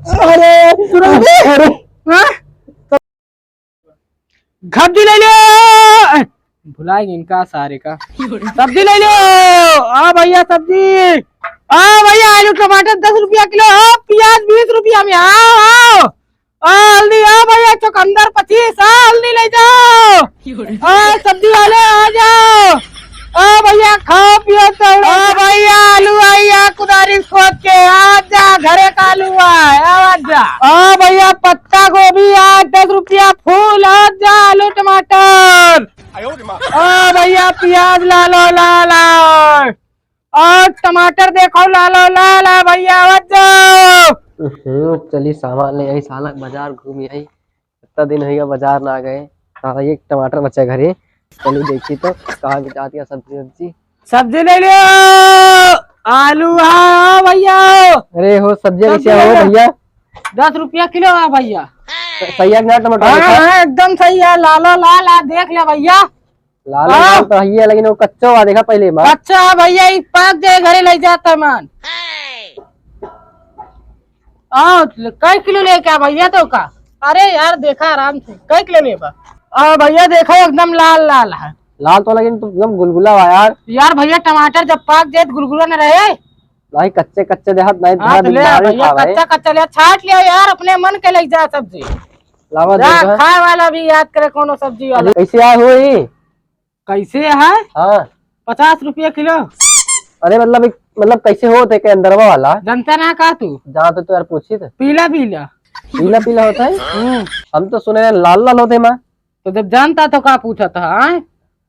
अरे अरे सब्जी ले लो। भुलाएंगे इनका सारे का। सब्जी ले लो। आ भैया सब्जी। आ भैया आलू टमाटर 10 रुपया किलो। प्याज 20 रुपया में। आओ हल्दी। आ भैया चुकंदर 25। हल्दी ले जाओ। सब्जी वाले आ जाओ। आ भैया खाओ पियो तो। आ भैया आलू आइया कुदारी खोद के आ जा। घरे का आलू आजा। आ भैया पत्ता गोभी 10 रुपया फूल। आ जा आलू टमाटर। आ भैया प्याज लालो लाल। और टमाटर देखो लालो लाल। भैया आ चली सामान ले आई। साला बाजार घूम आई। इतना दिन हो गया बाजार ना गए। साला एक टमाटर बचा घरे। चलो देखी तो कहाँ की जाती है सब्जी सब्जी। सब्जी ले लो। आलू भैया। अरे हो सब्जी कैसे हो भैया? 10 रुपया किलो है भैया। सही है ना टमाटर? हाँ एकदम सही है। लालो लाल देख ले भैया। लाल लाल तो है लेकिन वो कच्चा हुआ देखा पहले। अच्छा भैया पाक जाए घरे ले जाता मन। कई किलो लेके भैया तो का? अरे यार देखा आराम से कई किलो ले भैया देखो एकदम लाल लाल है। लाल तो लेकिन तो एकदम गुलगुला हुआ यार। यार भैया टमाटर जब पाक जाए गुलगुला न रहे। नहीं कच्चे कच्चे देहात नहीं। भैया कच्चा कच्चा ले छाट लिया यार। अपने मन के ले जा सब्जी। खाए वाला भी याद करे कोनो सब्जी वाला। कैसे आए हो ये? कैसे है? हाँ 50 रुपया किलो। अरे मतलब कैसे होते के अंदर वाला? जनता ना का तू जहाँ तो यार पूछी थे। पीला पीला पीला पीला होता है। हम तो सुने लाल लाल होते माँ। तो जब जानता तो का पूछा था?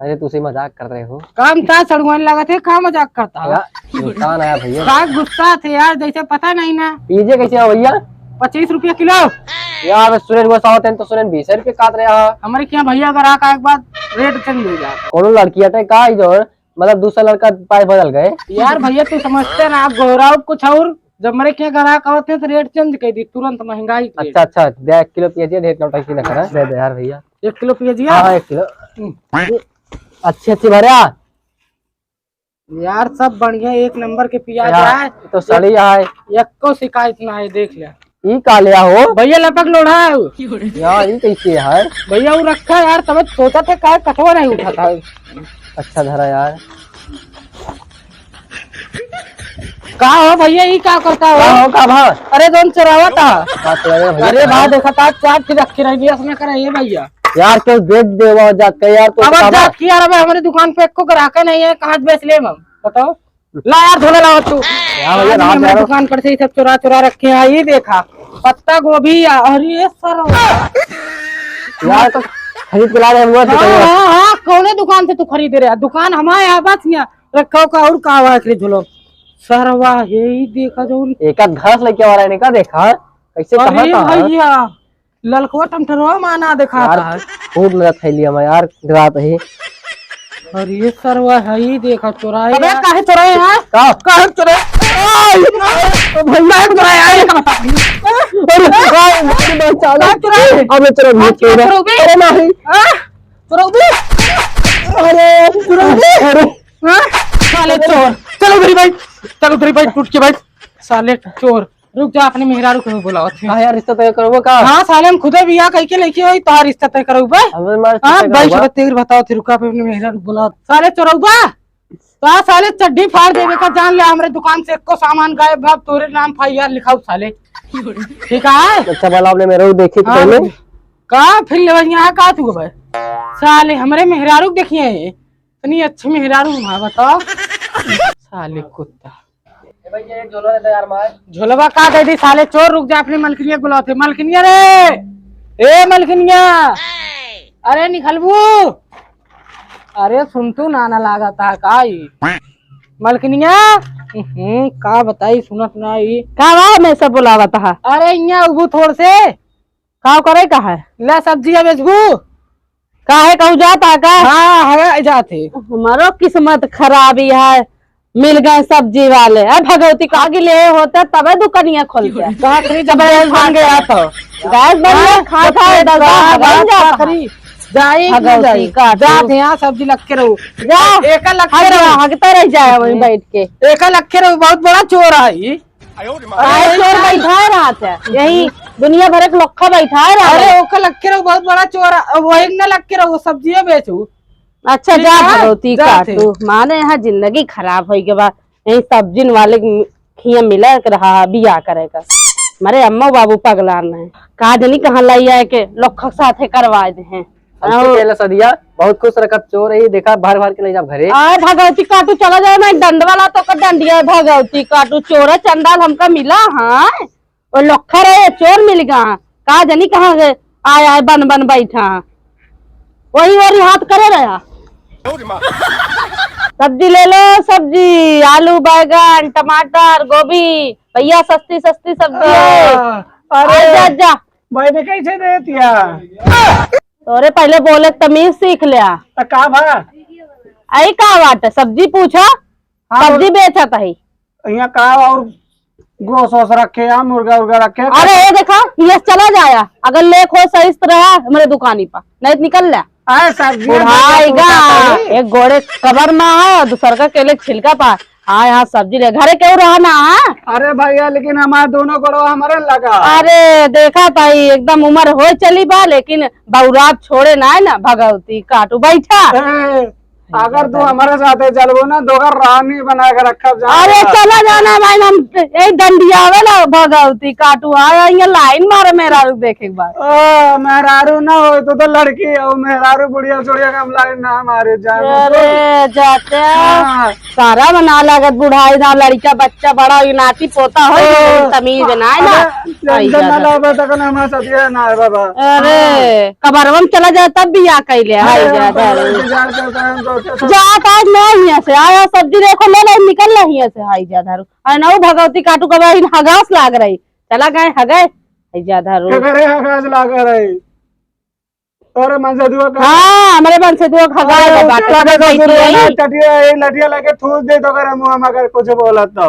अरे तुझसे मजाक कर रहे हो। काम था सड़ुआन लगा थे। का मजाक करता है? नुकसान आया भैया। का गुस्सा थे यार जैसे पता नहीं ना। पीजे कैसे हो भैया? 25 रुपया किलो। यार सुरेन गुस्सा होते हैं तो सुरेन 20 रुपये काट रहे हैं। हमारे क्या भैया अगर आका एक बार रेट चेंज हो जाता। कोनो लड़की हटे का इधर मतलब दूसरा लड़का पाए बदल गए। यार भैया तू समझते ना आप गोराव कुछ और। जब मेरे क्या ग्राहक होते तो रेट चेंज कर दी तुरंत महंगाई। अच्छा अच्छा दे 1 किलो प्याज रेट नौटंकी न करा। दे दे यार भैया 1 किलो प्याज। हाँ 1 किलो अच्छी अच्छी भरिया यार सब बढ़िया एक नंबर के प्याज है। तो सड़ी है। एक को शिकायत ना है। देख ले ई का लिया हो भैया लपक लोढ़ा है यार। ये कैसे है भैया वो रखा यार। तब सोचा था क्या कटवा नहीं उठा था। अच्छा धरा यार। का हो भैया ये क्या करता हो? का भा? अरे दोन चरावा था। अरे भा देखा था चाट की रखी रही उसमें करे ये भैया। यार क्यों बेच दे जात के यार? तो अब जात की यार। अब हमारी दुकान पे को ग्राहक नहीं है। कहाँ बेच ले हम बताओ। ला यार धोला लाओ तू। हमारी दुकान पर से सब चुरा चुरा रखे हैं। ये देखा पत्ता गोभी। अरे सर यार तो खरीद के ला रहे हम। हाँ कौने दुकान से तू खरीद रहे? दुकान हमारे यहाँ बस रखा का और का हुआ झुलो सर। वाह यही देखा जो एक घास लेके आ रहा है। का देखा कैसे भैया ललकवा टमटरवा माना देखा था। खूब मजा थैली हम यार रात ही। अरे सर वाह यही देखा चुराए। अबे काहे चुराए यार? काहे चुराए? भैया चुराए साले चोर। चलो मेरी भाई चलो तेरी भाई टूट के भाई। साले चोर रुक जा। अपने मेहरारू को बुलाओ यार रिश्ता तय करो का। हाँ साले हम खुदे बिया कह के लेके आई तो रिश्ता तय करो भाई। तेर बताओ तेरे को अपने मेहरारू बुलाओ। साले चोरौबा तो साले चड्डी फाड़ देवे का जान ले। हमारे दुकान से एको सामान गायब भाव तोरे नाम FIR लिखाओ साले। ठीक है अच्छा भला आपने मेरे देखी तो पहले का फिर यहाँ का तू भाई। साले हमारे मेहरारू देखिए इतनी अच्छी मेहरारू वहाँ बताओ। साले कुत्ता झोलवा का दे दी साले चोर। रुक जा अपने मलकिनिया बुलाओ थे। मलकिनिया रे ए मलकिनिया। अरे निकलबू। अरे सुन तू नाना लागा था का मलकिनिया। का बताई सुनत नहीं का मैं सब बुलावा था। अरे यहाँ उबू थोड़ से का करे का है ले सब्जियां बेचबू काहे कहू जाता का? हाँ है जाते। हमारो किस्मत खराबी है। मिल गए सब्जी वाले। भगवती कागी ले होते तबे दुकानिया खोलते। गैस बन गया तो गैस बन जाते यहाँ सब्जी लग के रहू। एक लग के हगता रह जाए वहीं बैठ के। एक लग के रहू। बहुत बड़ा चोर है। आए चोर बैठा है रात है यही दुनिया भर के लोखा बैठा है रात अरे ओका लग के रहो बहुत बड़ा चोर वही न लग के रहो सब्जियां बेचू। अच्छा जा जा, भगवती जा काटू माने यहाँ जिंदगी खराब हो के बाद यही सब्जिन वाले खिया मिला के रहा बिया करेगा मारे अम्मा बाबू पगला है कहा जनी कहाँ लाई आए के लोखा साथे करवा दे हैं सदिया बहुत खुश रखा चोर है देखा भर भर के ले जा घरे। आए भगवती काटू चला जाए मैं दंड वाला तो कर डंडिया भगवती काटू चोर चंडाल हमका मिला हाँ और लोखा रहे चोर मिल गया कहा जनी कहाँ गए आए आए बन बन बैठा वही हाथ करे रहा सब्जी ले लो सब्जी आलू बैगन टमाटर गोभी भैया सस्ती सस्ती सब्जी है अरे जा जा भाई ने कैसे दे दिया तोरे पहले बोले तमीज सीख लिया का भा आई का बात है सब्जी पूछा सब्जी बेचा था ही यहाँ का और गोश वोश रखे या मुर्गा उर्गा रखे अरे ये देखा ये चला जाया अगर लेख हो सही तरह मेरे दुकानी पर नहीं तो निकल ले बुढ़ाएगा एक घोड़े कबर में है दूसर का केले छिलका पा हाँ यहाँ सब्जी ले घरे क्यों रहना है। अरे भैया लेकिन हमारे दोनों को हमारे लगा अरे देखा भाई एकदम उम्र हो चली बा लेकिन बहुरात छोड़े ना है ना भगवती काटू बैठा अगर तू हमारे साथ चलबो ना दोगर रानी बना के रखा अरे चला जाना भाई हम एक डंडिया ना भगवती काटू आया यहाँ लाइन मारे मेरा देखे एक बार मेहरारू ना हो तो लड़की हो मेहरारू बुढ़िया चुड़िया का हम लाइन ना मारे अरे जाते सारा बना लागत बुढ़ाई ना लड़का बच्चा बड़ा नाती पोता हो तमीज ना बाबा अरे कबरवन चला जाए तब भी यहाँ कैले जात आज मैं यहाँ से आया सब्जी देखो ले निकल रही यहाँ से हाई जा धारू अरे ना भगवती काटू कब हगास लाग रही चला गए हगाए जा धारू हगास लाग रही और हाँ हमारे मन से लठिया लेके ठूस दे तो करे मुँह में अगर कुछ बोला तो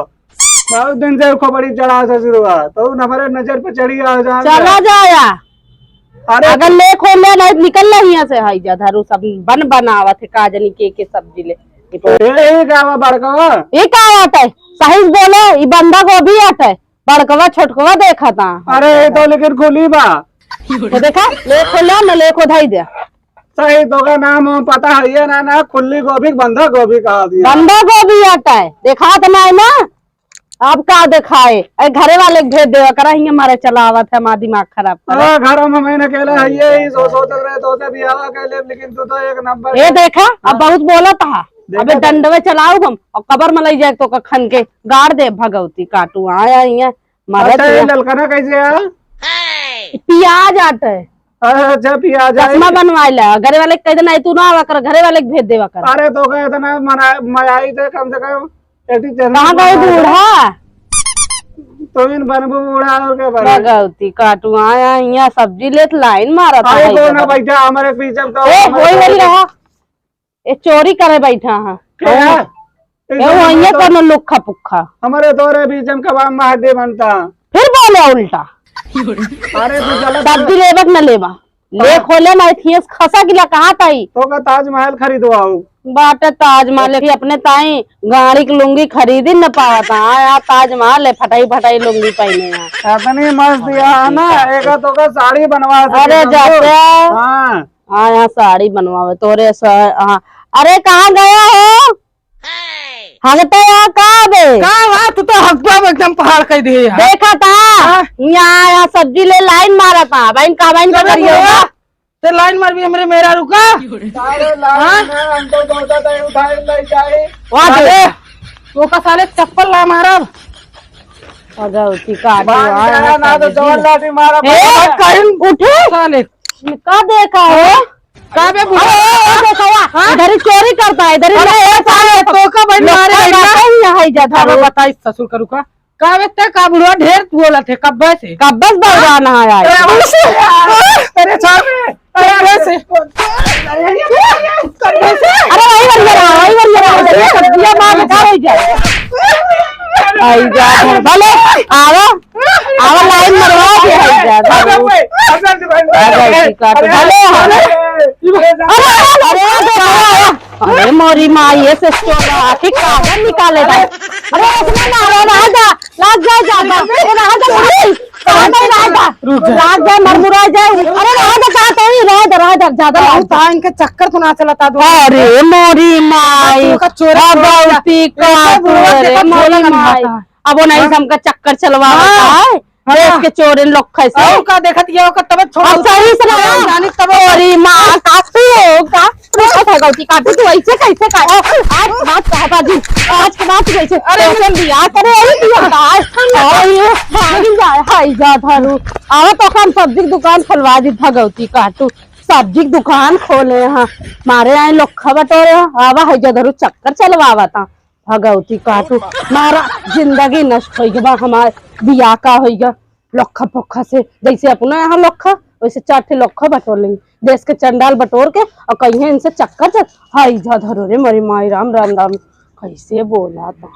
बहुत दिन से खोपड़ी चढ़ा से शुरू हुआ तो हमारे नजर पे चढ़ी आ जा चला जाया अरे अगर ले खोल ले नहीं निकल रही यहाँ से हाई जा धारू सब बन बनावा थे काजनी के सब्जी ले बड़कवा ये क्या आता है सही बोलो ये बंदा गोभी आता है बड़कवा छोटकवा देखा था अरे तो लेकिन खुली बा तो देखा ले खोला न ले को धाई दे सही तो का नाम पता है ये ना खुली गोभी बंधा गोभी कहा दिया बंदा गोभी आता है देखा तो ना ना अब का दिखाए घरे वाले भेज देवा करा हमारे चलावत है हमारा दिमाग खराब घरों में मैंने कहला है ये सोचते रहे तो भी आवा कहले लेकिन तू तो एक नंबर ये देखा अब बहुत बोला था अबे डंडवे चलाऊ हम और कबर में ले जाए तो खन के गाड़ दे भगवती काटू आया ललकना कैसे है प्याज आता है अच्छा प्याज चश्मा बनवाए ला घरे वाले कह देना तू ना आवा कर घरे वाले भेज देवा कर अरे तो कहे इतना मनाई थे कम से कम कहाँ गए बूढ़ा तो इन बनबू बूढ़ा और के भगवती काटू आया यहाँ सब्जी ले लाइन मारा था ना बैठा हमारे पीछे वही रहा ये चोरी करे बैठा है करना लुखा पुखा हमारे तोरे बीच में कबाब में हड्डी बनता फिर बोले उल्टा अरे सब्जी लेबक न लेबा ले खोले ना थियस खसा गिला कहाँ ताई तो का ताजमहल खरीदवाओ बाटे ताजमहल की अपने ताई गाड़ी की लुंगी खरीदी न पावा था यहाँ ताजमहल है फटाई फटाई लुंगी पहने इतनी मस्त यहाँ ना एक तो का साड़ी बनवा अरे जाते हाँ यहाँ साड़ी बनवावे तोरे हाँ अरे कहाँ गया हो हगते यहाँ तू तो हकवा एकदम पहाड़ कर दिए देखा था यहाँ सब्जी ले लाइन मारा था बहन का बहन का करिएगा तो लाइन मार भी हमारे मेरा रुका वो का साले चप्पल ला मारा भगवती उठे साले का देखा हो इधर चोरी करता है इधर बताई ससुर का रुका का बुढ़वा ढेर बोला थे कब्बे से कब्बस बलवाना है भले आवा आवा लाइन अरे मोरी माँ ये से कागज निकाले अरे उसमें ना लाग जाए ज्यादा ये रहा जा कहां नहीं रहा रात जाए मरमुरा जाए अरे रहा जा कहां तो ही रहा जा ज्यादा था इनके चक्कर तो ना चलाता दो। अरे मोरी माई का चोरा गलती का अरे मोरी माई अब वो नहीं हमका चक्कर चलवा है देश के चोरे लोग कैसे का देखत ये का तब छोड़ सही से जानी तब मोरी मां काफी होगा है गलती काटू तू ऐसे कैसे का आज बात कहा बाजी आज के बात कैसे अरे हम बियाह करे अरे बियाह और ये भागी जाए हाय जा धरू आवा तो हम सब्जी की दुकान खोलवा दी भगवती काटू सब्जी की दुकान खोले हां मारे आए लोग बटोरे आवा है जा धरू चक्कर चलवावा था भगवती काटू मारा जिंदगी नष्ट हो गई हमारे बियाह का हो गया लोखा पोखा से जैसे अपना यहाँ लोखा वैसे 4 ठे लोखा बटोर लेंगे देश के चंडाल बटोर के और कहीं इनसे चक्कर चल हाई जा धरो रे मरी माई राम राम राम कैसे बोला था।